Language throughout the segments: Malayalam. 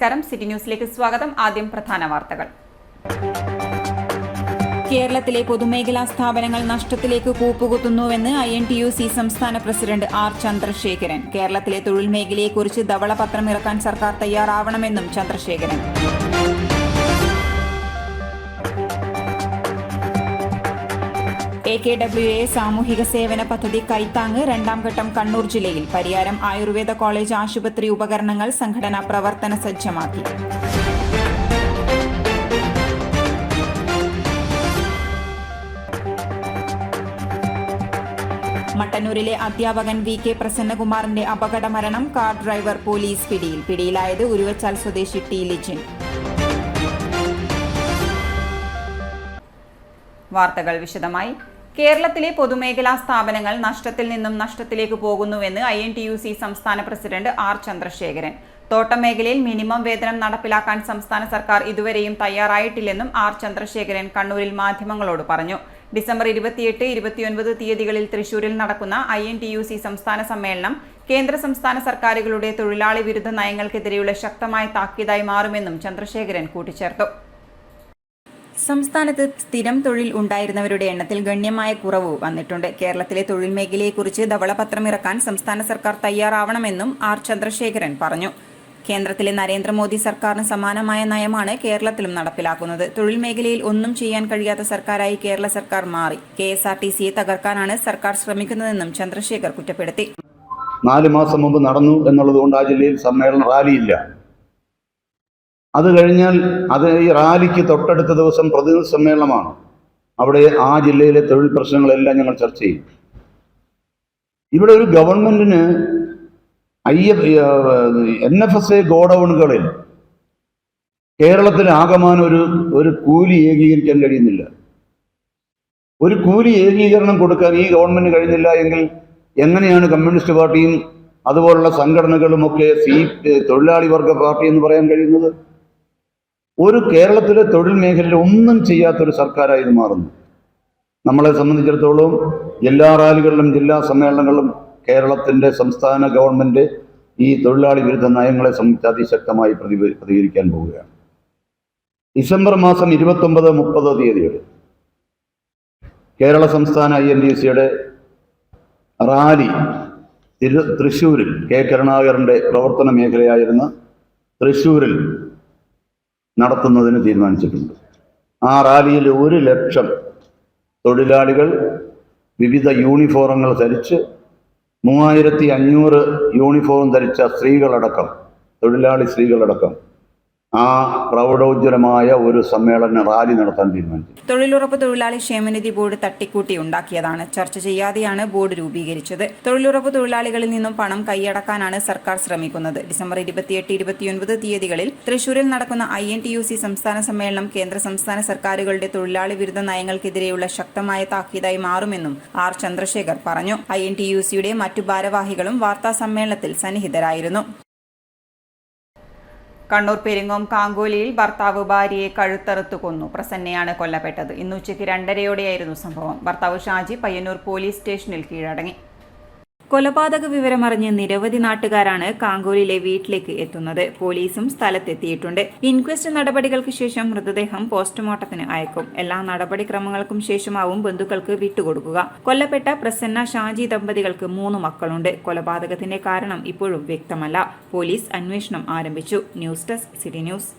നമസ്കാരം, സിറ്റി ന്യൂസിലേക്ക് സ്വാഗതം. ആദ്യം പ്രധാന വാർത്തകൾ. കേരളത്തിലെ പൊതുമേഖലാ സ്ഥാപനങ്ങൾ നഷ്ടത്തിലേക്ക് കൂപ്പുകുത്തുന്നുവെന്ന് INTUC സംസ്ഥാന പ്രസിഡന്റ് R. ചന്ദ്രശേഖരൻ. കേരളത്തിലെ തൊഴിൽ മേഖലയെക്കുറിച്ച് ധവളപത്രം ഇറക്കാൻ സർക്കാർ തയ്യാറാവണമെന്നും ചന്ദ്രശേഖരൻ. AKWA സാമൂഹിക സേവന പദ്ധതി കൈത്താങ്ങ് രണ്ടാം ഘട്ടം കണ്ണൂർ ജില്ലയിൽ. പരിയാരം ആയുർവേദ കോളേജ് ആശുപത്രി ഉപകരണങ്ങൾ സംഘടന പ്രവർത്തന സജ്ജമാക്കി. മട്ടന്നൂരിലെ അധ്യാപകൻ VK പ്രസന്നകുമാറിന്റെ അപകട മരണം. കാർ ഡ്രൈവർ പോലീസ് പിടിയിൽ. പിടിയിലായത് ഉരുവച്ചാൽ സ്വദേശി T. ലിജിൻ. വാർത്തകൾ വിശദമായി. കേരളത്തിലെ പൊതുമേഖലാ സ്ഥാപനങ്ങൾ നഷ്ടത്തിൽ നിന്നും നഷ്ടത്തിലേക്ക് പോകുന്നുവെന്ന് INTUC സംസ്ഥാന പ്രസിഡന്റ് R. ചന്ദ്രശേഖരൻ. തോട്ടം മേഖലയിൽ മിനിമം വേതനം നടപ്പിലാക്കാൻ സംസ്ഥാന സർക്കാർ ഇതുവരെയും തയ്യാറായിട്ടില്ലെന്നും R. ചന്ദ്രശേഖരൻ കണ്ണൂരിൽ മാധ്യമങ്ങളോട് പറഞ്ഞു. ഡിസംബർ 28, 29 തീയതികളിൽ തൃശൂരിൽ നടക്കുന്ന INTUC സംസ്ഥാന സമ്മേളനം കേന്ദ്ര സംസ്ഥാന സർക്കാരുകളുടെ തൊഴിലാളി വിരുദ്ധ നയങ്ങൾക്കെതിരെയുള്ള ശക്തമായ താക്കീതായി മാറുമെന്നും ചന്ദ്രശേഖരൻ കൂട്ടിച്ചേർത്തു. സംസ്ഥാനത്ത് സ്ഥിരം തൊഴിൽ ഉണ്ടായിരുന്നവരുടെ എണ്ണത്തിൽ ഗണ്യമായ കുറവ് വന്നിട്ടുണ്ട്. കേരളത്തിലെ തൊഴിൽ മേഖലയെക്കുറിച്ച് ധവളപത്രം ഇറക്കാൻ സംസ്ഥാന സർക്കാർ തയ്യാറാവണമെന്നും R. ചന്ദ്രശേഖരൻ പറഞ്ഞു. കേന്ദ്രത്തിലെ നരേന്ദ്രമോദി സർക്കാരിന് സമാനമായ നയമാണ് കേരളത്തിലും നടപ്പിലാക്കുന്നത്. തൊഴിൽ മേഖലയിൽ ഒന്നും ചെയ്യാൻ കഴിയാത്ത സർക്കാരായി കേരള സർക്കാർ മാറി. KSRTCയെ തകർക്കാനാണ് സർക്കാർ ശ്രമിക്കുന്നതെന്നും ചന്ദ്രശേഖർ കുറ്റപ്പെടുത്തി. 4 മാസം മുമ്പ് നടന്നു എന്നുള്ളതുകൊണ്ട് ആ ജില്ലയിൽ സമ്മേളനം റാലിയില്ല. അത് കഴിഞ്ഞാൽ ഈ റാലിക്ക് തൊട്ടടുത്ത ദിവസം പ്രതിനിധി സമ്മേളനമാണ്. അവിടെ ആ ജില്ലയിലെ തൊഴിൽ പ്രശ്നങ്ങളെല്ലാം ഞങ്ങൾ ചർച്ച ചെയ്യും. ഇവിടെ ഒരു ഗവൺമെന്റിന് NFSA ഗോഡൌണുകളിൽ കേരളത്തിൽ ആകമാനം ഒരു കൂലി ഏകീകരിക്കാൻ കഴിയുന്നില്ല. ഒരു കൂലി ഏകീകരണം കൊടുക്കാൻ ഈ ഗവൺമെന്റ് കഴിയുന്നില്ല എങ്കിൽ എങ്ങനെയാണ് കമ്മ്യൂണിസ്റ്റ് പാർട്ടിയും അതുപോലുള്ള സംഘടനകളുമൊക്കെ തൊഴിലാളി വർഗ പാർട്ടി എന്ന് പറയാൻ കഴിയുന്നത്? ഒരു കേരളത്തിലെ തൊഴിൽ മേഖലയിൽ ഒന്നും ചെയ്യാത്തൊരു സർക്കാരായി ഇത് മാറുന്നു. നമ്മളെ സംബന്ധിച്ചിടത്തോളം ജില്ലാ റാലികളിലും ജില്ലാ സമ്മേളനങ്ങളിലും കേരളത്തിൻ്റെ സംസ്ഥാന ഗവൺമെൻറ് ഈ തൊഴിലാളി വിരുദ്ധ നയങ്ങളെ സംബന്ധിച്ച് അതിശക്തമായി പ്രതികരിക്കാൻ പോവുകയാണ്. ഡിസംബർ മാസം 29, 30 തീയതികളിൽ കേരള സംസ്ഥാന INTUCയുടെ റാലി തൃശ്ശൂരിൽ കരുണാകരൻ്റെ പ്രവർത്തന മേഖലയായിരുന്ന തൃശ്ശൂരിൽ നടത്തുന്നതിന് തീരുമാനിച്ചിട്ടുണ്ട്. ആ റാലിയിൽ 1 ലക്ഷം തൊഴിലാളികൾ വിവിധ യൂണിഫോമുകൾ ധരിച്ച് 3500 യൂണിഫോം ധരിച്ച സ്ത്രീകളടക്കം, തൊഴിലാളി സ്ത്രീകളടക്കം ആ പ്രൗഢോജ്വലമായ ഒരു സമ്മേളന റാലി നടത്താൻ തീരുമാനിച്ചു. തൊഴിലുറപ്പ് തൊഴിലാളി ക്ഷേമനിധി ബോർഡ് തട്ടിക്കൂട്ടി ഉണ്ടാക്കിയതാണ്. ചർച്ച ചെയ്യാതെയാണ് ബോർഡ് രൂപീകരിച്ചത്. തൊഴിലുറപ്പ് തൊഴിലാളികളിൽ നിന്നും പണം കൈയടക്കാനാണ് സർക്കാർ ശ്രമിക്കുന്നത്. ഡിസംബർ 28, 29 തീയതികളിൽ തൃശൂരിൽ നടക്കുന്ന INTUC സംസ്ഥാന സമ്മേളനം കേന്ദ്ര സംസ്ഥാന സർക്കാരുകളുടെ തൊഴിലാളി വിരുദ്ധ നയങ്ങൾക്കെതിരെയുള്ള ശക്തമായ താക്കീതായി മാറുമെന്നും R. ചന്ദ്രശേഖർ പറഞ്ഞു. INTUCയുടെ മറ്റു ഭാരവാഹികളും വാർത്താ സമ്മേളനത്തിൽ സന്നിഹിതരായിരുന്നു. കണ്ണൂർ പെരിങ്ങോം കാങ്കോലിയിൽ ഭർത്താവ് ഭാര്യയെ കഴുത്തറുത്തു കൊന്നു. പ്രസന്നയാണ് കൊല്ലപ്പെട്ടത്. ഇന്ന് ഉച്ചയ്ക്ക് 2:30 സംഭവം. ഭർത്താവ് ഷാജി പയ്യന്നൂർ പോലീസ് സ്റ്റേഷനിൽ കീഴടങ്ങി. കൊലപാതക വിവരമറിഞ്ഞ് നിരവധി നാട്ടുകാരാണ് കാങ്കോലിലെ വീട്ടിലേക്ക് എത്തുന്നത്. പോലീസും സ്ഥലത്തെത്തിയിട്ടുണ്ട്. ഇൻക്വസ്റ്റ് നടപടികൾക്ക് ശേഷം മൃതദേഹം പോസ്റ്റ്മോർട്ടത്തിന് അയക്കും. എല്ലാ നടപടിക്രമങ്ങൾക്കും ശേഷമാവും ബന്ധുക്കൾക്ക് വിട്ടുകൊടുക്കുക. കൊല്ലപ്പെട്ട പ്രസന്ന ഷാജി ദമ്പതികൾക്ക് 3 മക്കളുണ്ട്. കൊലപാതകത്തിന്റെ കാരണം ഇപ്പോഴും വ്യക്തമല്ല. പോലീസ് അന്വേഷണം ആരംഭിച്ചു. News desk, city news.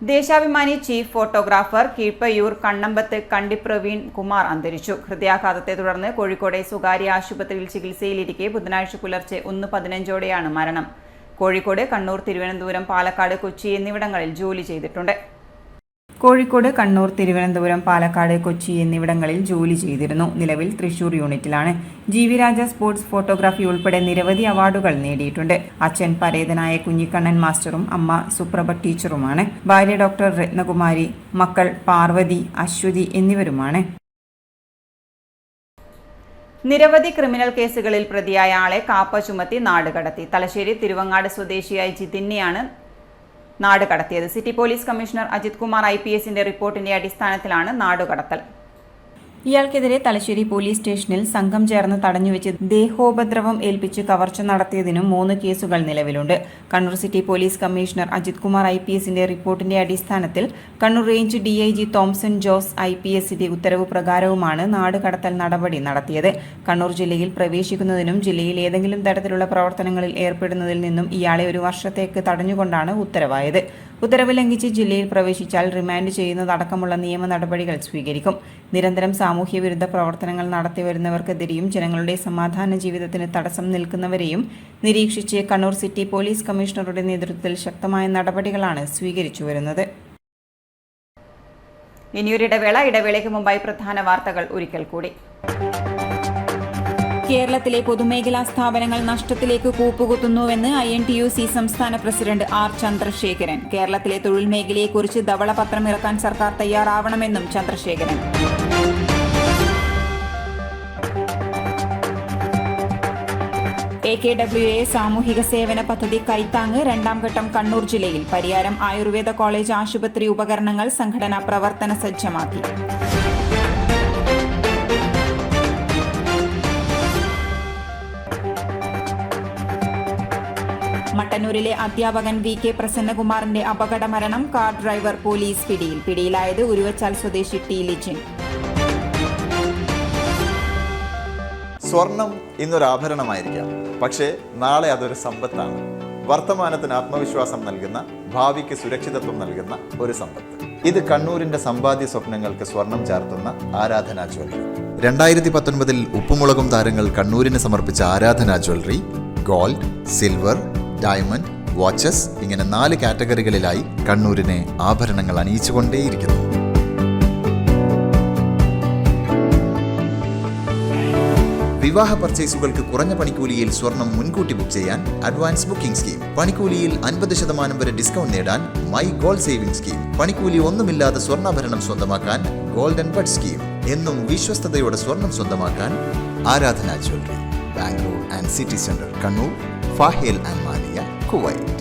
Deshabhimani chief photographer Keezhpayyur Kannambath Kandi Praveen Kumar അന്തരിച്ചു. ഹൃദയാഘാതത്തെ തുടർന്ന് കോഴിക്കോട്ടെ സ്വകാര്യ ആശുപത്രിയിൽ ചികിത്സയിലിരിക്കെ ബുധനാഴ്ച പുലർച്ചെ 1:15 മരണം. കോഴിക്കോട്, കണ്ണൂർ, തിരുവനന്തപുരം, പാലക്കാട്, കൊച്ചി എന്നിവിടങ്ങളിൽ ജോലി ചെയ്തിട്ടുണ്ട്. കോഴിക്കോട്, കണ്ണൂർ, തിരുവനന്തപുരം, പാലക്കാട്, കൊച്ചി എന്നിവിടങ്ങളിൽ ജോലി ചെയ്തിരുന്നു. നിലവിൽ തൃശൂർ യൂണിറ്റിലാണ്. GV രാജ സ്പോർട്സ് ഫോട്ടോഗ്രാഫി ഉൾപ്പെടെ നിരവധി അവാർഡുകൾ നേടിയിട്ടുണ്ട്. അച്ഛൻ പരേതനായ കുഞ്ഞിക്കണ്ണൻ മാസ്റ്ററും അമ്മ സുപ്രഭ ടീച്ചറുമാണ്. ഭാര്യ ഡോക്ടർ രത്നകുമാരി, മക്കൾ പാർവതി, അശ്വതി എന്നിവരുമാണ്. നിരവധി ക്രിമിനൽ കേസുകളിൽ പ്രതിയായ ആളെ കാപ്പ ചുമത്തി നാടുകടത്തി. തലശ്ശേരി തിരുവങ്ങാട് സ്വദേശിയായ ജിതിനെയാണ് നാട് കടത്തിയത്. City police commissioner Ajith Kumar IPSന്റെ റിപ്പോർട്ടിന്റെ അടിസ്ഥാനത്തിലാണ് നാടുകടത്തൽ. ഇയാൾക്കെതിരെ തലശ്ശേരി പോലീസ് സ്റ്റേഷനിൽ സംഘം ചേർന്ന് തടഞ്ഞുവെച്ച് ദേഹോപദ്രവം ഏൽപ്പിച്ച് കവർച്ച നടത്തിയതിനും 3 കേസുകൾ നിലവിലുണ്ട്. Kannur city police commissioner Ajith Kumar IPSന്റെ റിപ്പോർട്ടിന്റെ അടിസ്ഥാനത്തിൽ കണ്ണൂർ റേഞ്ച് DIG തോംസൺ ജോസ് IPSന്റെ ഉത്തരവ് പ്രകാരവുമാണ് നാടുകടത്തൽ നടപടി നടത്തിയത്. കണ്ണൂർ ജില്ലയിൽ പ്രവേശിക്കുന്നതിനും ജില്ലയിൽ ഏതെങ്കിലും തരത്തിലുള്ള പ്രവർത്തനങ്ങളിൽ ഏർപ്പെടുന്നതിൽ നിന്നും ഇയാളെ 1 വർഷത്തേക്ക് തടഞ്ഞുകൊണ്ടാണ് ഉത്തരവായത്. ഉത്തരവ് ലംഘിച്ച് ജില്ലയിൽ പ്രവേശിച്ചാൽ റിമാൻഡ് ചെയ്യുന്നതടക്കമുള്ള നിയമ നടപടികൾ സ്വീകരിക്കും. നിരന്തരം സാമൂഹ്യവിരുദ്ധ പ്രവർത്തനങ്ങൾ നടത്തിവരുന്നവർക്കെതിരെയും ജനങ്ങളുടെ സമാധാന ജീവിതത്തിന് തടസ്സം നിൽക്കുന്നവരെയും നിരീക്ഷിച്ച് കണ്ണൂർ സിറ്റി പോലീസ് കമ്മീഷണറുടെ നേതൃത്വത്തിൽ ശക്തമായ നടപടികളാണ് സ്വീകരിച്ചു വരുന്നത്. ഇടവേളയ്ക്ക് മുമ്പായി പ്രധാന വാർത്തകൾ ഒരിക്കൽ കൂടി. കേരളത്തിലെ പൊതുമേഖലാ സ്ഥാപനങ്ങൾ നഷ്ടത്തിലേക്ക് കൂപ്പുകുത്തുന്നുവെന്ന് INTUC സംസ്ഥാന പ്രസിഡന്റ് R. ചന്ദ്രശേഖരൻ. കേരളത്തിലെ തൊഴിൽ മേഖലയെക്കുറിച്ച് ധവളപത്രം ഇറക്കാൻ സർക്കാർ തയ്യാറാവണമെന്നും ചന്ദ്രശേഖരൻ. AKWA സാമൂഹിക സേവന പദ്ധതി കൈത്താങ് 2ാം ഘട്ടം കണ്ണൂർ ജില്ലയിൽ. പരിയാരം ആയുർവേദ കോളേജ് ആശുപത്രി ഉപകരണങ്ങൾ സംഘടന പ്രവർത്തന സജ്ജമാക്കി. മട്ടന്നൂരിലെ അധ്യാപകൻ VK പ്രസന്നകുമാറിന്റെ അപകട മരണം. കാർ ഡ്രൈവർ പോലീസ് പിടിയിൽ. പിടിയിലായത് ഉരുവച്ചാൽ സ്വദേശി T. ലിജിൻ. സ്വർണം ഇന്നൊരു ആഭരണമായിരിക്കാം, പക്ഷേ നാളെ അതൊരു സമ്പത്താണ്. വർത്തമാനത്തിന് ആത്മവിശ്വാസം നൽകുന്ന, ഭാവിക്ക് സുരക്ഷിതത്വം നൽകുന്ന ഒരു സമ്പത്ത്. ഇത് കണ്ണൂരിന്റെ സമ്പാദ്യ സ്വപ്നങ്ങൾക്ക് സ്വർണം ചാർത്തുന്ന ആരാധന ജ്വല്ലറി. 2019 ഉപ്പുമുളകും താരങ്ങൾ കണ്ണൂരിന് സമർപ്പിച്ച ആരാധന jewellery gold, silver, diamond, watches ഇങ്ങനെ 4 കാറ്റഗറികളിലായി കണ്ണൂരിനെ ആഭരണങ്ങൾ അണിയിച്ചുകൊണ്ടേയിരിക്കുന്നു. വിവാഹ പർച്ചേസുകൾക്ക് കുറഞ്ഞ പണിക്കൂലിയിൽ സ്വർണം മുൻകൂട്ടി ബുക്ക് ചെയ്യാൻ അഡ്വാൻസ് ബുക്കിംഗ് സ്കീം. പണിക്കൂലിയിൽ 50% വരെ ഡിസ്കൗണ്ട് നേടാൻ മൈ ഗോൾഡ് സേവിംഗ് സ്കീം. പണിക്കൂലി ഒന്നുമില്ലാതെ സ്വർണ്ണാഭരണം സ്വന്തമാക്കാൻ ഗോൾഡൻ ബഡ് സ്കീം. എന്നും വിശ്വസ്തയോടെ സ്വർണം സ്വന്തമാക്കാൻ Aradhana jewellery, Bangalore and city centre, Kannur, Fahaheel and Maliya, Kuwait.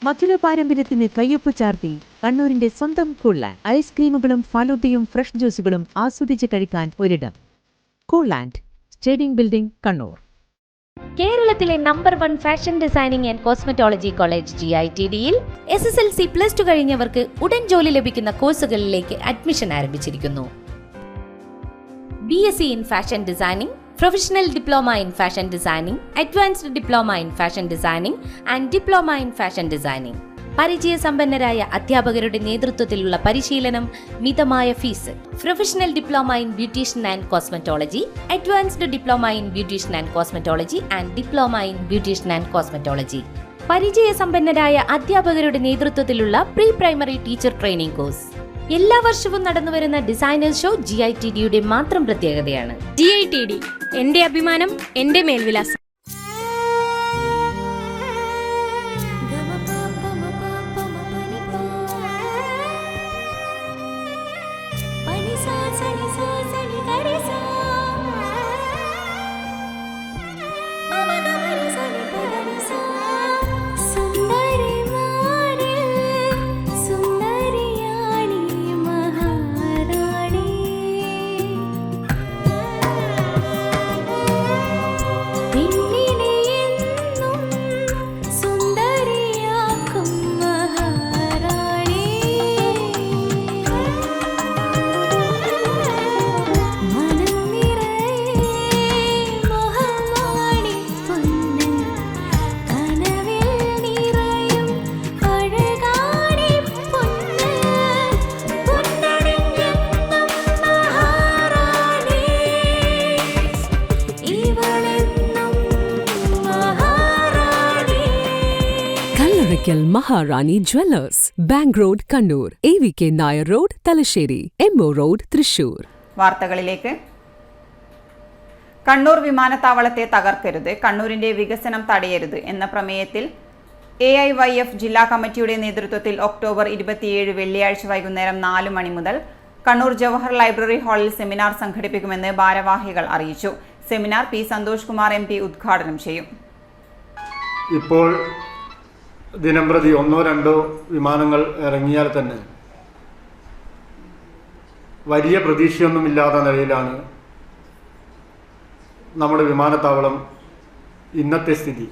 മധുര പാരമ്പര്യത്തിന് കയ്യൊപ്പ് ചാർത്തി കണ്ണൂരിന്റെ സ്വന്തം കൂൾലാൻഡ്. ഐസ്ക്രീമുകളും ഫലൂദയും ഫ്രഷ് ജ്യൂസുകളും ആസ്വദിച്ച് കഴിക്കാൻ ഒരിടം. Coolland, stadium building, Kannur. കേരളത്തിലെ number 1 fashion designing and cosmetology college GITDയിൽ SSLC+2 കഴിഞ്ഞവർക്ക് ഉടൻ ജോലി ലഭിക്കുന്ന കോഴ്സുകളിലേക്ക് അഡ്മിഷൻ ആരംഭിച്ചിരിക്കുന്നു. BSc in Fashion Designing, Professional Diploma in Fashion Designing, Advanced Diploma in Fashion Designing and Diploma in Fashion Designing. പരിചയസമ്പന്നരായ അധ്യാപകരുടെ നേതൃത്വത്തിലുള്ള പരിശീലനം, മിതമായ fees. Professional diploma in beautician and cosmetology, advanced diploma in beautician and cosmetology and diploma in beautician and cosmetology. പരിചയസമ്പന്നരായ അധ്യാപകരുടെ നേതൃത്വത്തിലുള്ള pre primary teacher training course. എല്ലാ വർഷവും നടന്നുവരുന്ന ഡിസൈനേഴ്സ് ഷോ GITDയുടെ മാത്രം പ്രത്യേകതയാണ്. GITD, എന്റെ അഭിമാനം, എന്റെ മേൽവിലാസം. Oracle Maharani Jewellers, Bank Road, Kannur, AVK Nair Road, Talasheri, MO Road, Thrissur. വാർത്തകളിലേക്ക്. കണ്ണൂർ വിമാനത്താവളത്തെ തകർക്കരുത്, കണ്ണൂരിന്റെ വികസനം തടയരുത് എന്ന പ്രമേയത്തിൽ AIYF ജില്ലാ കമ്മിറ്റിയുടെ നേതൃത്വത്തിൽ ഒക്ടോബർ 27 വെള്ളിയാഴ്ച വൈകുന്നേരം 4 മണി മുതൽ കണ്ണൂർ ജവഹർ ലൈബ്രറി ഹാളിൽ സെമിനാർ സംഘടിപ്പിക്കുമെന്ന് ഭാരവാഹികൾ അറിയിച്ചു. Seminar P Santhosh Kumar MP ഉദ്ഘാടനം ചെയ്യും. ഇപ്പോൾ ദിനംപ്രതി 1-2 വിമാനങ്ങൾ ഇറങ്ങിയാൽ തന്നെ വലിയ പ്രതീക്ഷയൊന്നുമില്ലാത്ത നിലയിലാണ് നമ്മുടെ വിമാനത്താവളം ഇന്നത്തെ സ്ഥിതി.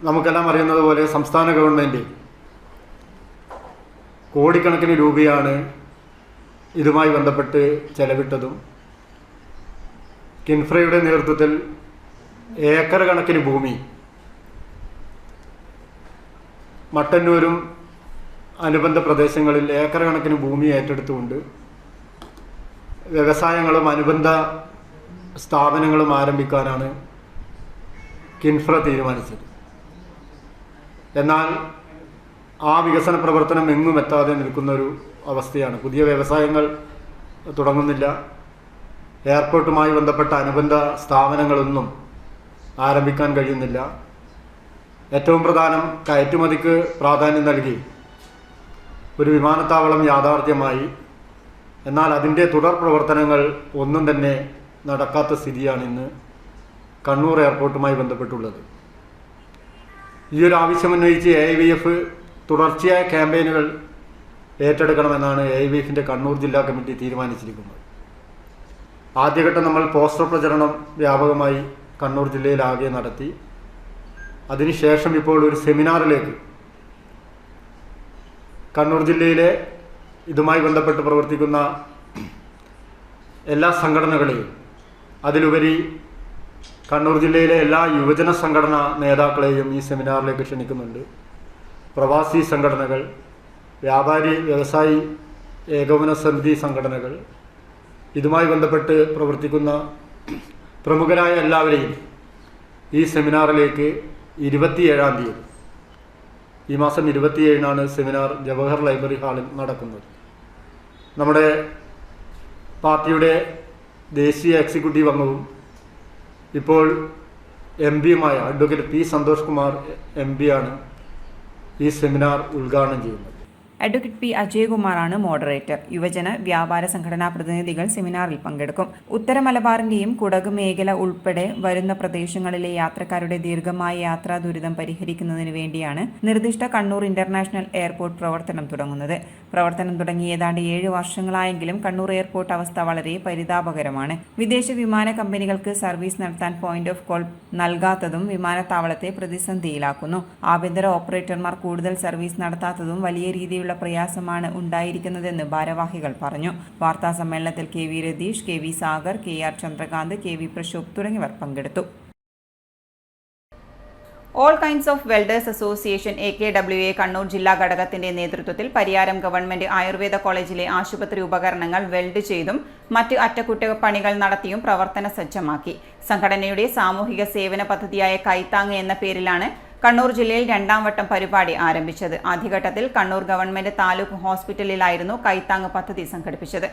നമുക്കെല്ലാം അറിയുന്നത് പോലെ സംസ്ഥാന ഗവൺമെൻറ് കോടിക്കണക്കിന് രൂപയാണ് ഇതുമായി ബന്ധപ്പെട്ട് ചെലവിട്ടതും കിൻഫ്രയുടെ നേതൃത്വത്തിൽ ഏക്കർ കണക്കിന് ഭൂമി മട്ടന്നൂരും അനുബന്ധ പ്രദേശങ്ങളിൽ ഏക്കർ കണക്കിന് ഭൂമി ഏറ്റെടുത്തുകൊണ്ട് വ്യവസായങ്ങളും അനുബന്ധ സ്ഥാപനങ്ങളും ആരംഭിക്കാനാണ് കിൻഫ്ര തീരുമാനിച്ചത്. എന്നാൽ ആ വികസന പ്രവർത്തനം എങ്ങും എത്താതെ നിൽക്കുന്നൊരു അവസ്ഥയാണ്. പുതിയ വ്യവസായങ്ങൾ തുടങ്ങുന്നില്ല. എയർപോർട്ടുമായി ബന്ധപ്പെട്ട അനുബന്ധ സ്ഥാപനങ്ങളൊന്നും ആരംഭിക്കാൻ കഴിയുന്നില്ല. ഏറ്റവും പ്രധാനം കയറ്റുമതിക്ക് പ്രാധാന്യം നൽകി ഒരു വിമാനത്താവളം യാഥാർത്ഥ്യമായി, എന്നാൽ അതിൻ്റെ തുടർ പ്രവർത്തനങ്ങൾ ഒന്നും തന്നെ നടക്കാത്ത സ്ഥിതിയാണ് ഇന്ന് കണ്ണൂർ എയർപോർട്ടുമായി ബന്ധപ്പെട്ടുള്ളത്. ഈ ഒരു ആവശ്യമുന്നയിച്ച് AIYF തുടർച്ചയായ ക്യാമ്പയിനുകൾ ഏറ്റെടുക്കണമെന്നാണ് AIYFിൻ്റെ കണ്ണൂർ ജില്ലാ കമ്മിറ്റി തീരുമാനിച്ചിരിക്കുന്നത്. ആദ്യഘട്ടം നമ്മൾ പോസ്റ്റർ പ്രചരണം വ്യാപകമായി കണ്ണൂർ ജില്ലയിലാകെ നടത്തി. അതിനുശേഷം ഇപ്പോൾ ഒരു സെമിനാറിലേക്ക് കണ്ണൂർ ജില്ലയിലെ ഇതുമായി ബന്ധപ്പെട്ട് പ്രവർത്തിക്കുന്ന എല്ലാ സംഘടനകളെയും, അതിലുപരി കണ്ണൂർ ജില്ലയിലെ എല്ലാ യുവജന സംഘടനാ നേതാക്കളെയും ഈ സെമിനാറിലേക്ക് ക്ഷണിക്കുന്നുണ്ട്. പ്രവാസി സംഘടനകൾ, വ്യാപാരി വ്യവസായി ഏകോപന സമിതി സംഘടനകൾ, ഇതുമായി ബന്ധപ്പെട്ട് പ്രവർത്തിക്കുന്ന പ്രമുഖരായ എല്ലാവരെയും ഈ സെമിനാറിലേക്ക് 27-ാം തീയതി, ഈ മാസം 27-നാണ് സെമിനാർ ജവഹർ ലൈബ്രറി ഹാളിൽ നടക്കുന്നത്. നമ്മുടെ പാർട്ടിയുടെ ദേശീയ എക്സിക്യൂട്ടീവ് അംഗവും ഇപ്പോൾ MP-യുമായ advocate P Santhosh Kumar MP ആണ് ഈ സെമിനാർ ഉദ്ഘാടനം ചെയ്യുന്നത്. അഡ്വക്കേറ്റ് പി അജയകുമാറാണ് മോഡറേറ്റർ. യുവജന വ്യാപാര സംഘടനാ പ്രതിനിധികൾ സെമിനാറിൽ പങ്കെടുക്കും. ഉത്തര മലബാറിന്റെയും കുടക് മേഖല ഉൾപ്പെടെ വരുന്ന പ്രദേശങ്ങളിലെ യാത്രക്കാരുടെ ദീർഘമായ യാത്രാ ദുരിതം പരിഹരിക്കുന്നതിന് വേണ്ടിയാണ് നിർദ്ദിഷ്ട കണ്ണൂർ ഇന്റർനാഷണൽ എയർപോർട്ട് പ്രവർത്തനം തുടങ്ങുന്നത്. പ്രവർത്തനം തുടങ്ങി ഏതാണ്ട് 7 വർഷങ്ങളായെങ്കിലും കണ്ണൂർ എയർപോർട്ട് അവസ്ഥ വളരെ പരിതാപകരമാണ്. വിദേശ വിമാന കമ്പനികൾക്ക് സർവീസ് നടത്താൻ പോയിന്റ് ഓഫ് കോൾ നൽകാത്തതും വിമാനത്താവളത്തെ പ്രതിസന്ധിയിലാക്കുന്നു. ആഭ്യന്തര ഓപ്പറേറ്റർമാർ കൂടുതൽ സർവീസ് നടത്താത്തതും വലിയ രീതിയിലുള്ള പ്രയാസമാണ് ഉണ്ടായിരിക്കുന്നതെന്ന് ഭാരവാഹികൾ പറഞ്ഞു. വാർത്താ സമ്മേളനത്തിൽ KV Ratheesh, KV Sagar, KR Chandrakant, KV Prashobh തുടങ്ങിയവർ പങ്കെടുത്തു. All kinds of welders association AKWA Kannur ജില്ലാ ഘടകത്തിന്റെ നേതൃത്വത്തിൽ പരിയാരം ഗവൺമെന്റ് ആയുർവേദ കോളേജിലെ ആശുപത്രി ഉപകരണങ്ങൾ വെൽഡ് ചെയ്തും മറ്റ് അറ്റകുറ്റപ്പണികൾ നടത്തിയും പ്രവർത്തന സജ്ജമാക്കി. സംഘടനയുടെ സാമൂഹിക സേവന പദ്ധതിയായ കൈത്താങ് എന്ന പേരിലാണ് കണ്ണൂർ ജില്ലയിൽ 2ാം വട്ടം പരിപാടി ആരംഭിച്ചത്. ആദ്യഘട്ടത്തിൽ കണ്ണൂർ ഗവൺമെന്റ് താലൂക്ക് ഹോസ്പിറ്റലിലായിരുന്നു കൈത്താങ് പദ്ധതി സംഘടിപ്പിച്ചത്.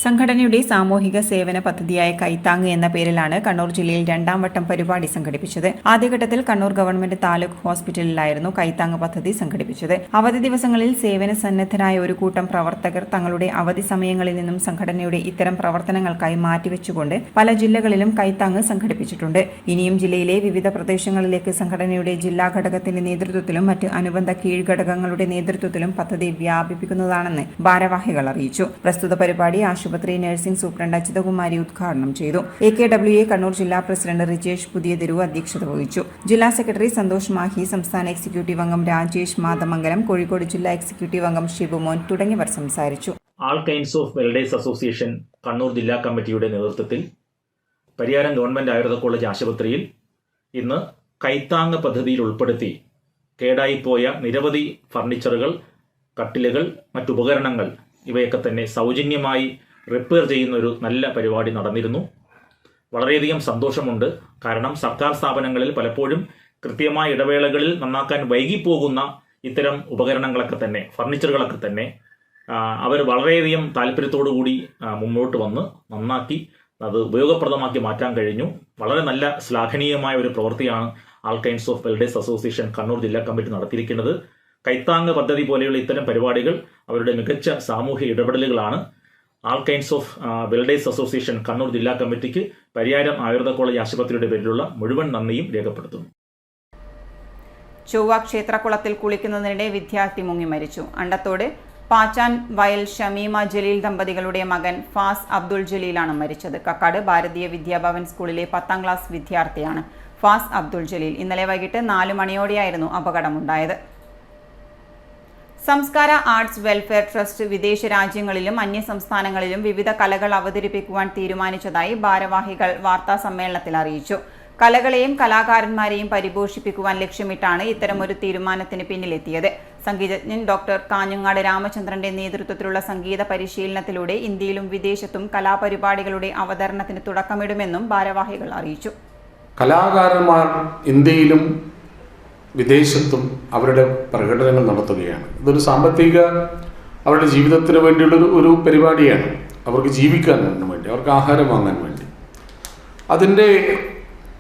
സംഘടനയുടെ സാമൂഹിക സേവന പദ്ധതിയായ കൈത്താങ് എന്ന പേരിലാണ് കണ്ണൂർ ജില്ലയിൽ 2ാം വട്ടം പരിപാടി സംഘടിപ്പിച്ചത്. ആദ്യഘട്ടത്തിൽ കണ്ണൂർ ഗവൺമെന്റ് താലൂക്ക് ഹോസ്പിറ്റലിലായിരുന്നു കൈത്താങ് പദ്ധതി സംഘടിപ്പിച്ചത്. അവധി ദിവസങ്ങളിൽ സേവന സന്നദ്ധരായ ഒരു കൂട്ടം പ്രവർത്തകർ തങ്ങളുടെ അവധി സമയങ്ങളിൽ നിന്നും സംഘടനയുടെ ഇത്തരം പ്രവർത്തനങ്ങൾക്കായി മാറ്റിവെച്ചുകൊണ്ട് പല ജില്ലകളിലും കൈത്താങ് സംഘടിപ്പിച്ചിട്ടുണ്ട്. ഇനിയും ജില്ലയിലെ വിവിധ പ്രദേശങ്ങളിലേക്ക് സംഘടനയുടെ ജില്ലാ ഘടകത്തിന്റെ നേതൃത്വത്തിലും മറ്റ് അനുബന്ധ കീഴ്ഘടകങ്ങളുടെ നേതൃത്വത്തിലും പദ്ധതി വ്യാപിപ്പിക്കുന്നതാണെന്ന് ഭാരവാഹികൾ അറിയിച്ചു. പ്രസ്തുത പരിപാടി ആശുപത്രി നഴ്സിംഗ് സൂപ്രണ്ട് അച്യുതകുമാരി ഉദ്ഘാടനം ചെയ്തു. AKWA കണ്ണൂർ ജില്ലാ പ്രസിഡന്റ് റിജേഷ് പുതിയതെരു അധ്യക്ഷത വഹിച്ചു. ജില്ലാ സെക്രട്ടറി സന്തോഷ് മാഹി, സംസ്ഥാന എക്സിക്യൂട്ടീവ് അംഗം രാജേഷ് മാതമംഗലം, കോഴിക്കോട് ജില്ലാ എക്സിക്യൂട്ടീവ് അംഗം ഷിബുമോൻ തുടങ്ങിയവർ സംസാരിച്ചു. All kinds of welders association Kannur ജില്ലാ കമ്മിറ്റിയുടെ നേതൃത്വത്തിൽ പരിയാരം ഗവൺമെന്റ് ആയുർവേദ കോളേജ് ആശുപത്രിയിൽ ഇന്ന് കൈത്താങ് പദ്ധതിയിൽ ഉൾപ്പെടുത്തി കേടായിപ്പോയ നിരവധി ഫർണിച്ചറുകൾ, കട്ടിലുകൾ, മറ്റുപകരണങ്ങൾ ഇവയൊക്കെ തന്നെ സൗജന്യമായി റിപ്പയർ ചെയ്യുന്ന ഒരു നല്ല പരിപാടി നടന്നിരുന്നു. വളരെയധികം സന്തോഷമുണ്ട്. കാരണം സർക്കാർ സ്ഥാപനങ്ങളിൽ പലപ്പോഴും കൃത്യമായ ഇടവേളകളിൽ നന്നാക്കാൻ വൈകിപ്പോകുന്ന ഇത്തരം ഉപകരണങ്ങളൊക്കെ തന്നെ, ഫർണിച്ചറുകളൊക്കെ തന്നെ അവർ വളരെയധികം താല്പര്യത്തോടു കൂടി മുന്നോട്ട് വന്ന് നന്നാക്കി അത് ഉപയോഗപ്രദമാക്കി മാറ്റാൻ കഴിഞ്ഞു. വളരെ നല്ല ശ്ലാഘനീയമായ ഒരു പ്രവൃത്തിയാണ് all kinds of welders association Kannur ജില്ലാ കമ്മിറ്റി നടത്തിയിരിക്കുന്നത്. കൈത്താങ് പദ്ധതി പോലെയുള്ള ഇത്തരം പരിപാടികൾ അവരുടെ മികച്ച സാമൂഹ്യ ഇടപെടലുകളാണ്. All kinds of welders association Kannur ജില്ലാ കമ്മിറ്റിക്ക് പരിയാരം ആയുർവേദ കോളേജ് ആശുപത്രിയുടെ പേരിലുള്ള മുഴുവൻ നന്ദിയും രേഖപ്പെടുത്തുന്നു. ചൊവ്വ ക്ഷേത്രക്കുളത്തിൽ കുളിക്കുന്നതിനിടെ വിദ്യാർത്ഥി മുങ്ങി മരിച്ചു. അണ്ടത്തോട് പാച്ചാൻ വയൽ ഷമീമ ജലീൽ ദമ്പതികളുടെ മകൻ ഫാസ് അബ്ദുൾ ജലീലാണ് മരിച്ചത്. കക്കാട് ഭാരതീയ വിദ്യാഭവൻ സ്കൂളിലെ 10ാം ക്ലാസ് വിദ്യാർത്ഥിയാണ് ഫാസ് അബ്ദുൾ ജലീൽ. ഇന്നലെ വൈകിട്ട് 4 മണിയോടെയായിരുന്നു അപകടമുണ്ടായത്. സംസ്കാര ആർട്സ് വെൽഫെയർ ട്രസ്റ്റ് വിദേശ രാജ്യങ്ങളിലും അന്യസംസ്ഥാനങ്ങളിലും വിവിധ കലകൾ അവതരിപ്പിക്കുവാൻ തീരുമാനിച്ചതായി ഭാരവാഹികൾ വാർത്താസമ്മേളനത്തിൽ അറിയിച്ചു. കലകളെയും കലാകാരന്മാരെയും പരിപോഷിപ്പിക്കുവാൻ ലക്ഷ്യമിട്ടാണ് ഇത്തരമൊരു തീരുമാനത്തിന് പിന്നിലെത്തിയത്. സംഗീതജ്ഞൻ ഡോക്ടർ കാഞ്ഞങ്ങാട് രാമചന്ദ്രന്റെ നേതൃത്വത്തിലുള്ള സംഗീത പരിശീലനത്തിലൂടെ ഇന്ത്യയിലും വിദേശത്തും കലാപരിപാടികളുടെ അവതരണത്തിന് തുടക്കമിടുമെന്നും ഭാരവാഹികൾ അറിയിച്ചു. കലാകാരന്മാർ ഇന്ത്യയിലും വിദേശത്തും അവരുടെ പ്രകടനങ്ങൾ നടത്തുകയാണ്. ഇതൊരു സാമ്പത്തിക അവരുടെ ജീവിതത്തിന് വേണ്ടിയുള്ള ഒരു പരിപാടിയാണ്. അവർക്ക് ജീവിക്കാൻ വേണ്ടി, അവർക്ക് ആഹാരം വാങ്ങാൻ വേണ്ടി. അതിൻ്റെ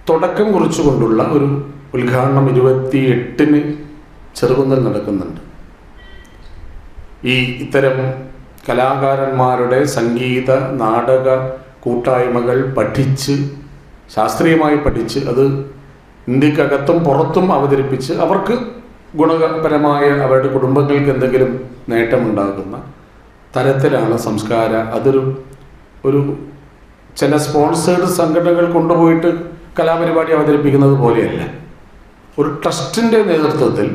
തുടക്കം കുറിച്ചുകൊണ്ടുള്ള ഒരു ഉദ്ഘാടനം 28-ന് ചെറുകുന്നിൽ നടക്കുന്നുണ്ട്. ഇത്തരം കലാകാരന്മാരുടെ സംഗീത നാടക കൂട്ടായ്മകൾ ശാസ്ത്രീയമായി പഠിച്ച് അത് ഇന്ത്യക്കകത്തും പുറത്തും അവതരിപ്പിച്ച് അവർക്ക് ഗുണപരമായ അവരുടെ കുടുംബങ്ങൾക്ക് എന്തെങ്കിലും നേട്ടമുണ്ടാകുന്ന തരത്തിലാണ് അതൊരു ചില സ്പോൺസേഡ് സംഘടനകൾ കൊണ്ടുപോയിട്ട് കലാപരിപാടി അവതരിപ്പിക്കുന്നത് പോലെയല്ല. ഒരു ട്രസ്റ്റിൻ്റെ നേതൃത്വത്തിൽ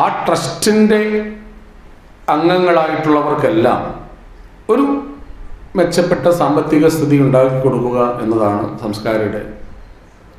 ആ ട്രസ്റ്റിൻ്റെ അംഗങ്ങളായിട്ടുള്ളവർക്കെല്ലാം ഒരു മെച്ചപ്പെട്ട സാമ്പത്തിക സ്ഥിതി ഉണ്ടാക്കി കൊടുക്കുക എന്നതാണ് സംസ്കാരയുടെ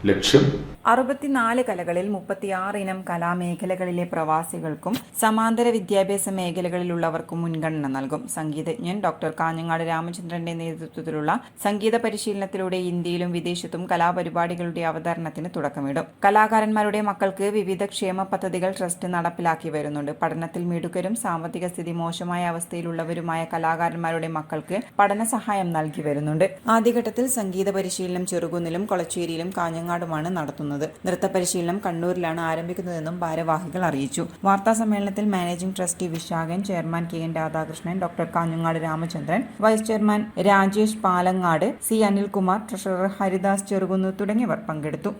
ലക്ഷ്യം. 64 കലകളിൽ 36 ഇനം കലാമേഖലകളിലെ പ്രവാസികൾക്കും സമാന്തര വിദ്യാഭ്യാസ മേഖലകളിലുള്ളവർക്കും മുൻഗണന നൽകും. സംഗീതജ്ഞൻ ഡോക്ടർ കാഞ്ഞങ്ങാട് രാമചന്ദ്രന്റെ നേതൃത്വത്തിലുള്ള സംഗീത പരിശീലനത്തിലൂടെ ഇന്ത്യയിലും വിദേശത്തും കലാപരിപാടികളുടെ അവതരണത്തിന് തുടക്കമിടും. കലാകാരന്മാരുടെ മക്കൾക്ക് വിവിധ ക്ഷേമ പദ്ധതികൾ ട്രസ്റ്റ് നടപ്പിലാക്കി വരുന്നുണ്ട്. പഠനത്തിൽ മിടുക്കരും സാമ്പത്തിക സ്ഥിതി മോശമായ അവസ്ഥയിലുള്ളവരുമായ കലാകാരന്മാരുടെ മക്കൾക്ക് പഠന സഹായം നൽകി വരുന്നുണ്ട്. ആദ്യഘട്ടത്തിൽ സംഗീത പരിശീലനം ചെറുകുന്നിലും കൊളച്ചേരിയിലും കാഞ്ഞങ്ങാടുമാണ് നടത്തുന്നത്. നൃത്ത പരിശീലനം കണ്ണൂരിലാണ് ആരംഭിക്കുന്നതെന്നും ഭാരവാഹികൾ അറിയിച്ചു. വാർത്താ സമ്മേളനത്തിൽ managing trustee Vishakhan, chairman KN Radhakrishnan, doctor Kanhangad Ramachandran, vice chairman Rajesh Palangad, C Anilkumar, treasurer Haridas Cherukunnu തുടങ്ങിയവർ പങ്കെടുത്തു.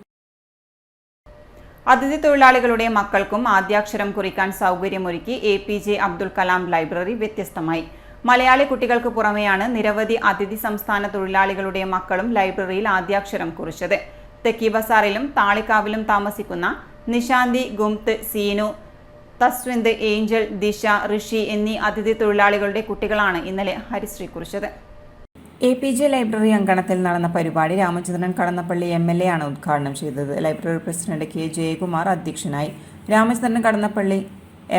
അതിഥി തൊഴിലാളികളുടെ മക്കൾക്കും ആദ്യാക്ഷരം കുറിക്കാൻ സൗകര്യമൊരുക്കി APJ അബ്ദുൽ കലാം ലൈബ്രറി വ്യത്യസ്തമായി. മലയാളി കുട്ടികൾക്ക് പുറമെയാണ് നിരവധി അതിഥി സംസ്ഥാന തൊഴിലാളികളുടെ മക്കളും ലൈബ്രറിയിൽ ആദ്യാക്ഷരം കുറിച്ചത്. തെക്കി ബസാറിലും താളിക്കാവിലും താമസിക്കുന്ന നിശാന്തി, ഗുംത്ത്, സീനു, തസ്വിന്ദ്, ഏഞ്ചൽ, ദിശ, ഋഷി എന്നീ അതിഥി തൊഴിലാളികളുടെ കുട്ടികളാണ് ഇന്നലെ ഹരിശ്രീ കുറിച്ചത്. APJ ലൈബ്രറി അങ്കണത്തിൽ നടന്ന പരിപാടി രാമചന്ദ്രൻ കടന്നപ്പള്ളി MLA ആണ് ഉദ്ഘാടനം ചെയ്തത്. ലൈബ്രറി പ്രസിഡന്റ് K ജയകുമാർ അധ്യക്ഷനായി. Ramachandran Kadannappally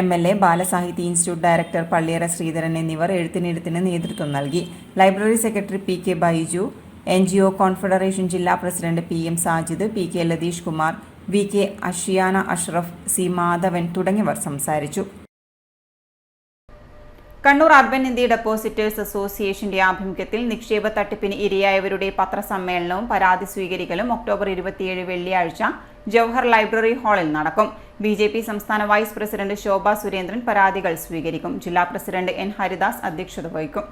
MLA, Balasahitya institute director Palliyara Sreedharan എന്നിവർ എഴുത്തിനെഴുത്തിന് നേതൃത്വം നൽകി. Library secretary PK Baiju, NGO confederation ജില്ലാ president PM Sajid, PK Latheesh Kumar, VK Ashiyana Ashraf, C Madhavan തുടങ്ങിയവർ സംസാരിച്ചു. കണ്ണൂർ അർബൻ ഇന്ത്യ ഡെപ്പോസിറ്റേഴ്സ് അസോസിയേഷന്റെ ആഭിമുഖ്യത്തിൽ നിക്ഷേപ തട്ടിപ്പിന് ഇരയായവരുടെ പത്രസമ്മേളനവും പരാതി സ്വീകരിക്കലും ഒക്ടോബർ 27 വെള്ളിയാഴ്ച ജവഹർ ലൈബ്രറി ഹാളിൽ നടക്കും. BJP സംസ്ഥാന വൈസ് പ്രസിഡന്റ് ശോഭ സുരേന്ദ്രൻ പരാതികൾ സ്വീകരിക്കും. ജില്ലാ പ്രസിഡന്റ് N ഹരിദാസ് അധ്യക്ഷത വഹിക്കും.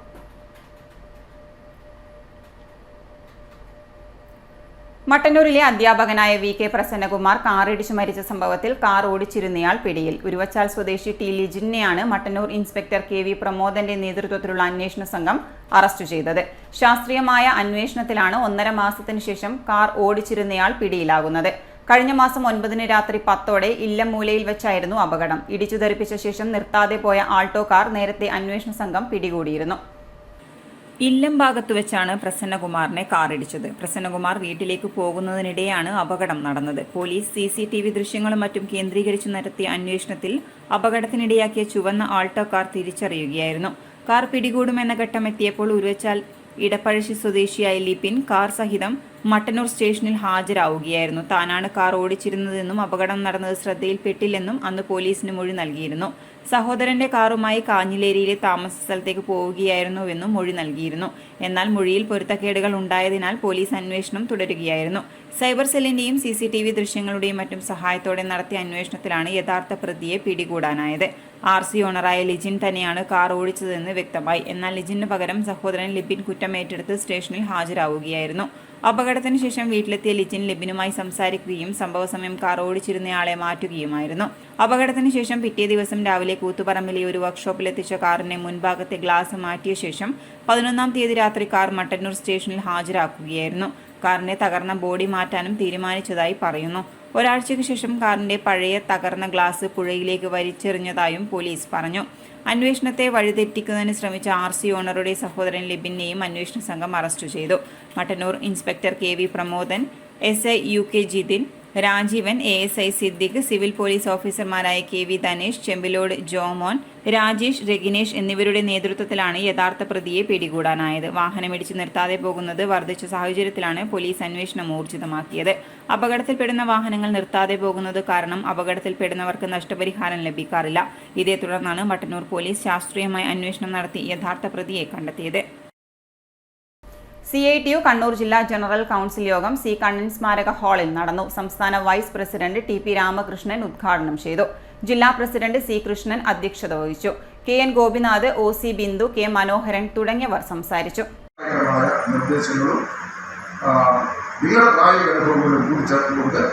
മട്ടന്നൂരിലെ അധ്യാപകനായ VK പ്രസന്നകുമാർ കാറിടിച്ച് മരിച്ച സംഭവത്തിൽ കാർ ഓടിച്ചിരുന്നയാൾ പിടിയിൽ. ഉരുവച്ചാൽ സ്വദേശി T ലിജിനെയാണ് മട്ടന്നൂർ ഇൻസ്പെക്ടർ KV പ്രമോദന്റെ നേതൃത്വത്തിലുള്ള അന്വേഷണ സംഘം അറസ്റ്റ് ചെയ്തത്. ശാസ്ത്രീയമായ അന്വേഷണത്തിലാണ് 1.5 മാസത്തിന് ശേഷം കാർ ഓടിച്ചിരുന്നയാൾ പിടിയിലാകുന്നത്. കഴിഞ്ഞ മാസം 9 രാത്രി 10ഓടെ ഇല്ലംമൂലയിൽ വെച്ചായിരുന്നു അപകടം. ഇടിച്ചു തെറിപ്പിച്ച ശേഷം നിർത്താതെ പോയ ആൾട്ടോ കാർ നേരത്തെ അന്വേഷണ സംഘം പിടികൂടിയിരുന്നു. ഇല്ലം ഭാഗത്തു വെച്ചാണ് പ്രസന്നകുമാറിനെ കാറിടിച്ചത്. പ്രസന്നകുമാർ വീട്ടിലേക്ക് പോകുന്നതിനിടെയാണ് അപകടം നടന്നത്. പോലീസ് CCTV ദൃശ്യങ്ങളും മറ്റും കേന്ദ്രീകരിച്ചു നടത്തിയ അന്വേഷണത്തിൽ അപകടത്തിനിടയാക്കിയ ചുവന്ന ആൾട്ടോ കാർ തിരിച്ചറിയുകയായിരുന്നു. കാർ പിടികൂടുമെന്ന ഘട്ടമെത്തിയപ്പോൾ ഉരുവച്ചാൽ ഇടപ്പഴശ്ശി സ്വദേശിയായ ലിപിൻ കാർ സഹിതം മട്ടന്നൂർ സ്റ്റേഷനിൽ ഹാജരാവുകയായിരുന്നു. താനാണ് കാർ ഓടിച്ചിരുന്നതെന്നും അപകടം നടന്നത് ശ്രദ്ധയിൽപ്പെട്ടില്ലെന്നും അന്ന് പോലീസിന് മൊഴി നൽകിയിരുന്നു. സഹോദരന്റെ കാറുമായി കാഞ്ഞിലേരിയിലെ താമസ സ്ഥലത്തേക്ക് പോവുകയായിരുന്നുവെന്നും മൊഴി നൽകിയിരുന്നു. എന്നാൽ മൊഴിയിൽ പൊരുത്തക്കേടുകൾ ഉണ്ടായതിനാൽ പോലീസ് അന്വേഷണം തുടരുകയായിരുന്നു. സൈബർ സെല്ലിന്റെയും CCTV ദൃശ്യങ്ങളുടെയും മറ്റും സഹായത്തോടെ നടത്തിയ അന്വേഷണത്തിലാണ് യഥാർത്ഥ പ്രതിയെ പിടികൂടാനായത്. RC ഓണറായ ലിജിൻ തന്നെയാണ് കാർ ഓടിച്ചതെന്ന് വ്യക്തമായി. എന്നാൽ ലിജിന് പകരം സഹോദരൻ ലിബിൻ കുറ്റമേറ്റെടുത്ത് സ്റ്റേഷനിൽ ഹാജരാവുകയായിരുന്നു. അപകടത്തിന് ശേഷം വീട്ടിലെത്തിയ ലിജിൻ ലിബിനുമായി സംസാരിക്കുകയും സംഭവസമയം കാർ ഓടിച്ചിരുന്നയാളെ മാറ്റുകയുമായിരുന്നു. അപകടത്തിന് ശേഷം പിറ്റേ ദിവസം രാവിലെ കൂത്തുപറമ്പിലെ ഒരു വർക്ക്ഷോപ്പിലെത്തിച്ച കാറിന്റെ മുൻഭാഗത്തെ ഗ്ലാസ് മാറ്റിയ ശേഷം 11-ാം തീയതി രാത്രി കാർ മട്ടന്നൂർ സ്റ്റേഷനിൽ ഹാജരാക്കുകയായിരുന്നു. കാറിന്റെ തകർന്ന ബോഡി മാറ്റാനും തീരുമാനിച്ചതായി പറയുന്നു. ഒരാഴ്ചയ്ക്ക് ശേഷം കാറിന്റെ പഴയ തകർന്ന ഗ്ലാസ് പുഴയിലേക്ക് വലിച്ചെറിഞ്ഞതായും പോലീസ് പറഞ്ഞു. അന്വേഷണത്തെ വഴിതെറ്റിക്കുന്നതിന് ശ്രമിച്ച RC ഓണറുടെ സഹോദരൻ ലിബിനെയും അന്വേഷണ സംഘം അറസ്റ്റ് ചെയ്തു. Mattannur inspector KV Pramodan, SI UK Jithin, Rajeevan, ASI Siddique, civil police ഓഫീസർമാരായ KV ധനേഷ്, ചെമ്പിലോട് ജോമോൻ, രാജേഷ്, രഗിനേഷ് എന്നിവരുടെ നേതൃത്വത്തിലാണ് യഥാർത്ഥ പ്രതിയെ പിടികൂടാനായത്. വാഹനമിടിച്ച് നിർത്താതെ പോകുന്നത് വർദ്ധിച്ച സാഹചര്യത്തിലാണ് പോലീസ് അന്വേഷണം ഊർജിതമാക്കിയത്. അപകടത്തിൽപ്പെടുന്ന വാഹനങ്ങൾ നിർത്താതെ പോകുന്നത് കാരണം അപകടത്തിൽപ്പെടുന്നവർക്ക് നഷ്ടപരിഹാരം ലഭിക്കാറില്ല. ഇതേ തുടർന്നാണ് മട്ടന്നൂർ പോലീസ് ശാസ്ത്രീയമായി അന്വേഷണം നടത്തി യഥാർത്ഥ പ്രതിയെ കണ്ടെത്തിയത്. CITU കണ്ണൂർ ജില്ലാ ജനറൽ കൗൺസിൽ യോഗം C കണ്ണൻ സ്മാരക ഹാളിൽ നടന്നു. സംസ്ഥാന വൈസ് പ്രസിഡന്റ് TP രാമകൃഷ്ണൻ ഉദ്ഘാടനം ചെയ്തു. ജില്ലാ പ്രസിഡന്റ് C കൃഷ്ണൻ അധ്യക്ഷത വഹിച്ചു. KN Gopinath, OC Bindu, K മനോഹരൻ തുടങ്ങിയവർ സംസാരിച്ചു. നിർദ്ദേശങ്ങളും നിങ്ങളുടെ പ്രായോഗിക അനുഭവങ്ങളും കൂടി ചേർത്തുകൊണ്ട്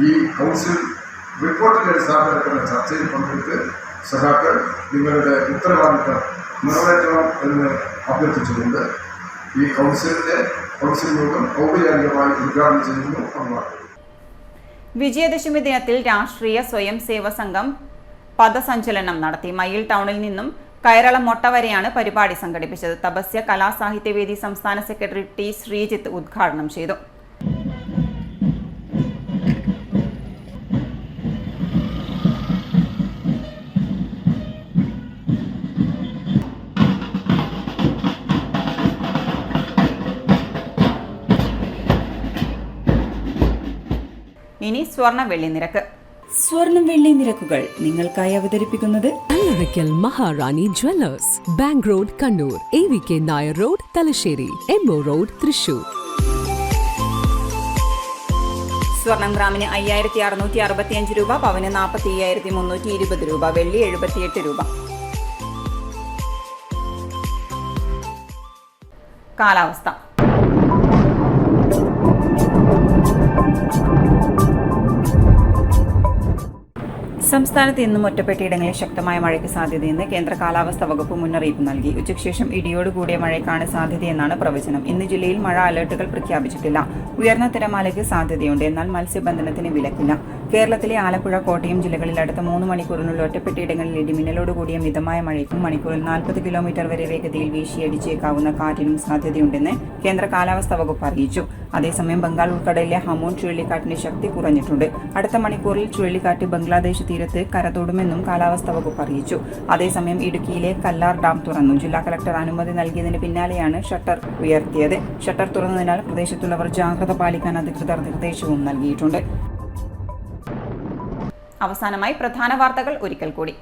ഈ കൗൺസിൽ റിപ്പോർട്ടിന്റെ അടിസ്ഥാനത്തിലുള്ള ചർച്ചയിൽ പങ്കെടുത്ത് സഖാക്കൾ നിങ്ങളുടെ ഉത്തരവാദിത്തം നിറവേറ്റണം എന്ന് അഭ്യർത്ഥിച്ചുകൊണ്ട് ഈ കൗൺസിൽ യോഗം ഔപചാരികമായി ഉദ്ഘാടനം ചെയ്യുന്നു. വിജയദശമി ദിനത്തിൽ രാഷ്ട്രീയ സ്വയം സേവ സംഘം പദസഞ്ചലനം നടത്തി. മയിൽ ടൗണിൽ നിന്നും കയറളം മൊട്ട വരെയാണ് പരിപാടി സംഘടിപ്പിച്ചത്. തപസ്യ കലാസാഹിത്യവേദി സംസ്ഥാന സെക്രട്ടറി T ശ്രീജിത്ത് ഉദ്ഘാടനം ചെയ്തു. ഇനി സ്വർണം വെള്ളി നിരക്ക്. സ്വർണം വെള്ളി നിരക്കുകൾ നിങ്ങൾക്കായി അവതരിപ്പിക്കുന്നത് Kallarakkal Maharani jewellers, bank road Kannur, AVK Nair road Thalassery, MO road Thrissur. സ്വർണം ഗ്രാമിന് 5665 രൂപ, പവന് 45,320 രൂപ, വെള്ളി 78 രൂപ. കാലാവസ്ഥ. സംസ്ഥാനത്ത് ഇന്നും ഒറ്റപ്പെട്ടയിടങ്ങളിൽ ശക്തമായ മഴയ്ക്ക് സാധ്യതയെന്ന് കേന്ദ്ര കാലാവസ്ഥാ വകുപ്പ് മുന്നറിയിപ്പ് നൽകി. ഉച്ചയ്ക്ക് ശേഷം ഇടിയോട് കൂടിയ മഴയ്ക്കാണ് സാധ്യതയെന്നാണ് പ്രവചനം. ഇന്ന് ജില്ലയിൽ മഴ അലർട്ടുകൾ പ്രഖ്യാപിച്ചിട്ടില്ല. ഉയർന്ന തിരമാലയ്ക്ക് സാധ്യതയുണ്ട്, എന്നാൽ മത്സ്യബന്ധനത്തിന് വിലക്കില്ല. കേരളത്തിലെ ആലപ്പുഴ, കോട്ടയം ജില്ലകളിൽ അടുത്ത 3 മണിക്കൂറിനുള്ളിൽ ഒറ്റപ്പെട്ടയിടങ്ങളിൽ ഇടിമിന്നലോട് കൂടിയ മിതമായ മഴയ്ക്കും മണിക്കൂറിൽ 40 കിലോമീറ്റർ വരെ വേഗതയിൽ വീശിയടിച്ചേക്കാവുന്ന കാറ്റിനും സാധ്യതയുണ്ടെന്ന് കേന്ദ്ര കാലാവസ്ഥാ വകുപ്പ് അറിയിച്ചു. അതേസമയം ബംഗാൾ ഉൾക്കടലിലെ ഹമൂൺ ചുഴലിക്കാറ്റിന്റെ ശക്തി കുറഞ്ഞിട്ടുണ്ട്. അടുത്ത മണിക്കൂറിൽ ചുഴലിക്കാറ്റ് ബംഗ്ലാദേശ് തീരത്ത് കരതൊടുമെന്നും കാലാവസ്ഥാ വകുപ്പ് അറിയിച്ചു. അതേസമയം ഇടുക്കിയിലെ കല്ലാർ ഡാം തുറന്നു. ജില്ലാ കളക്ടർ അനുമതി നൽകിയതിന് പിന്നാലെയാണ് ഷട്ടർ ഉയർത്തിയത്. ഷട്ടർ തുറന്നതിനാൽ പ്രദേശത്തുള്ളവർ ജാഗ്രത പാലിക്കാൻ അധികൃതർ നിർദ്ദേശവും നൽകിയിട്ടുണ്ട്. അവസാനമായി പ്രധാന വാർത്തകൾ ഒരിക്കൽ കൂടി.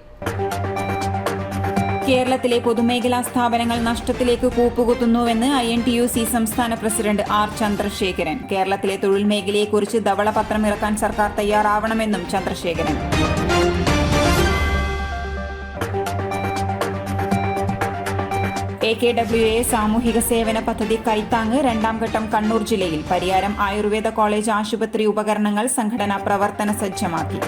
കേരളത്തിലെ പൊതുമേഖലാ സ്ഥാപനങ്ങൾ നഷ്ടത്തിലേക്ക് കൂപ്പുകുത്തുന്നുവെന്ന് INTUC സംസ്ഥാന പ്രസിഡന്റ് R ചന്ദ്രശേഖരൻ. കേരളത്തിലെ തൊഴിൽ മേഖലയെക്കുറിച്ച് ധവളപത്രം ഇറക്കാൻ സർക്കാർ തയ്യാറാവണമെന്നും ചന്ദ്രശേഖരൻ. AKWA സാമൂഹിക സേവന പദ്ധതി കൈത്താങ്ങ് 2ാം ഘട്ടം കണ്ണൂർ ജില്ലയിൽ. പരിയാരം ആയുർവേദ കോളേജ് ആശുപത്രി ഉപകരണങ്ങൾ സംഘടന പ്രവർത്തന സജ്ജമാക്കി.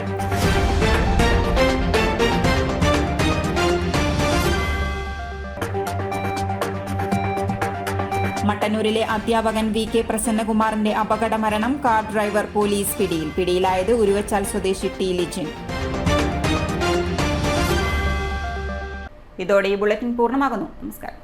മട്ടന്നൂരിലെ അധ്യാപകൻ VK പ്രസന്നകുമാറിന്റെ അപകട മരണം. കാർ ഡ്രൈവർ പോലീസ് പിടിയിൽ. പിടിയിലായത് ഉരുവച്ചാൽ സ്വദേശി T ലിജിൻ. ഇതോടെ ഈ ബുള്ളറ്റിൻ പൂർണ്ണമാകുന്നു. നമസ്കാരം.